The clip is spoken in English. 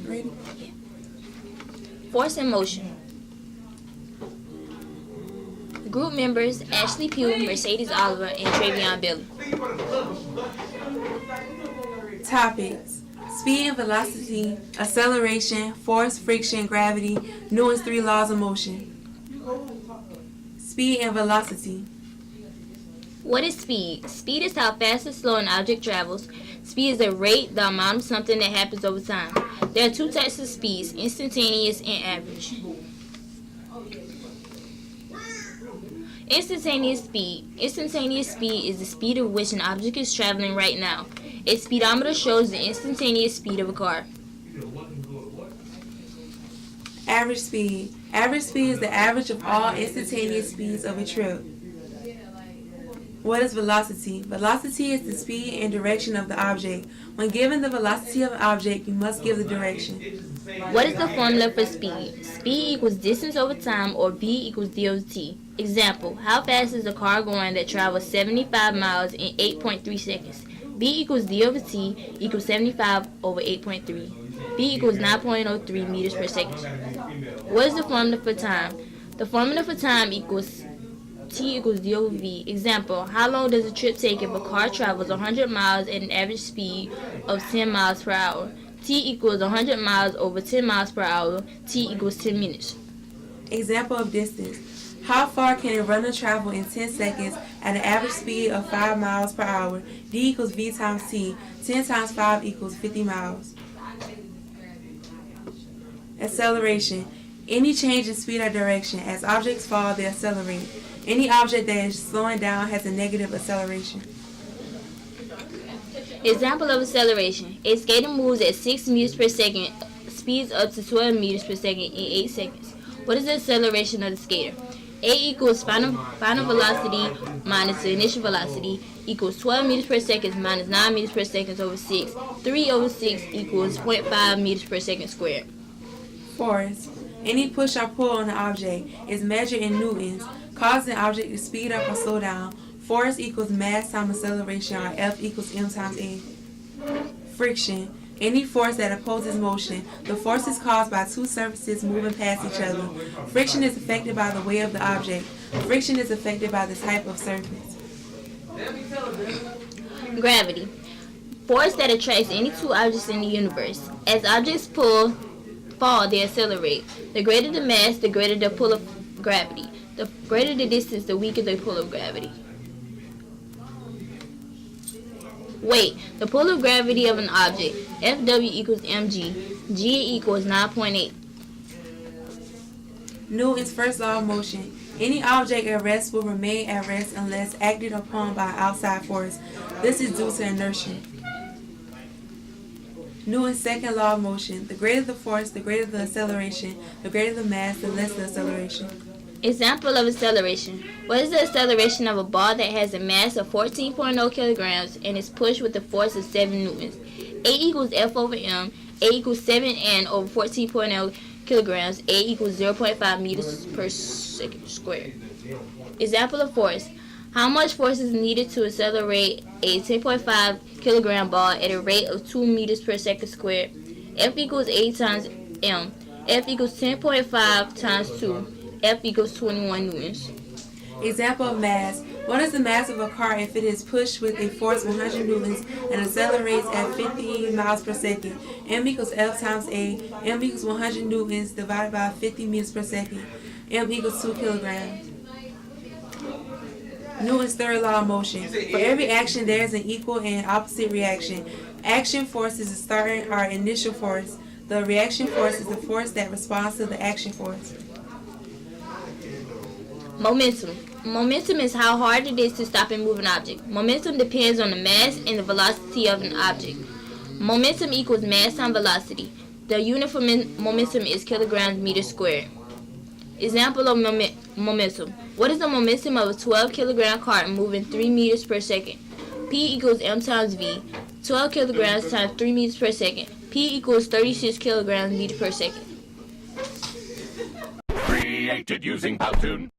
Ready? Force and motion. Group members Ashley Pugh, Mercedes Oliver, and Travion Billy. Topics: speed and velocity, acceleration, force, friction, gravity, Newton's 3 laws of motion. Speed and velocity. What is speed? Speed is how fast or slow an object travels. Speed is the rate, the amount of something that happens over time. There are two types of speeds, instantaneous and average. Instantaneous speed. Instantaneous speed is the speed at which an object is traveling right now. A speedometer shows the instantaneous speed of a car. Average speed. Average speed is the average of all instantaneous speeds of a trip. What is velocity? Velocity is the speed and direction of the object. When given the velocity of an object, you must give the direction. What is the formula for speed? Speed equals distance over time, or V equals D over T. Example: how fast is a car going that travels 75 miles in 8.3 seconds? V equals D over T equals 75 over 8.3. V equals 9.03 meters per second. What is the formula for time? The formula for time equals T equals D over V. Example: how long does a trip take if a car travels 100 miles at an average speed of 10 miles per hour? T equals 100 miles over 10 miles per hour. T equals 10 minutes. Example of distance. How far can a runner travel in 10 seconds at an average speed of 5 miles per hour? D equals V times T. 10 times 5 equals 50 miles. Acceleration. Any change in speed or direction. As objects fall, they accelerate. Any object that is slowing down has a negative acceleration. Example of acceleration. A skater moves at 6 meters per second, speeds up to 12 meters per second in 8 seconds. What is the acceleration of the skater? A equals final velocity minus the initial velocity equals 12 meters per second minus 9 meters per second over 6. 3 over 6 equals 0.5 meters per second squared. Force. Any push or pull on an object is measured in newtons, causing the object to speed up or slow down. Force equals mass times acceleration, or F equals m times a. Friction. Any force that opposes motion. The force is caused by two surfaces moving past each other. Friction is affected by the weight of the object. Friction is affected by the type of surface. Gravity. Force that attracts any two objects in the universe. As objects fall, they accelerate. The greater the mass, the greater the pull of gravity. The greater the distance, the weaker the pull of gravity. Weight. The pull of gravity of an object. Fw equals mg. G equals 9.8. Newton's first law of motion. Any object at rest will remain at rest unless acted upon by outside force. This is due to inertia. Newton's second law of motion. The greater the force, the greater the acceleration. The greater the mass, the less the acceleration. Example of acceleration. What is the acceleration of a ball that has a mass of 14.0 kilograms and is pushed with a force of 7 newtons? A equals F over m. A equals 7n over 14.0 kilograms. A equals 0.5 meters per second squared. Example of force. How much force is needed to accelerate a 10.5 kilogram ball at a rate of 2 meters per second squared? F equals 8 times m. F equals 10.5 times 2. F equals 21 newtons. Example of mass. What is the mass of a car if it is pushed with a force of 100 newtons and accelerates at 50 miles per second? M equals F times A. M equals 100 newtons divided by 50 meters per second. M equals 2 kilograms. Newton's third law of motion. For every action, there is an equal and opposite reaction. Action force is the starting or initial force. The reaction force is the force that responds to the action force. Momentum. Momentum is how hard it is to stop a moving object. Momentum depends on the mass and the velocity of an object. Momentum equals mass times velocity. The unit for momentum is kilograms meters squared. Example of momentum. What is the momentum of a 12 kilogram cart moving 3 meters per second? P equals m times v. 12 kilograms times 3 meters per second. P equals 36 kilograms meters per second. Created using Powtoon.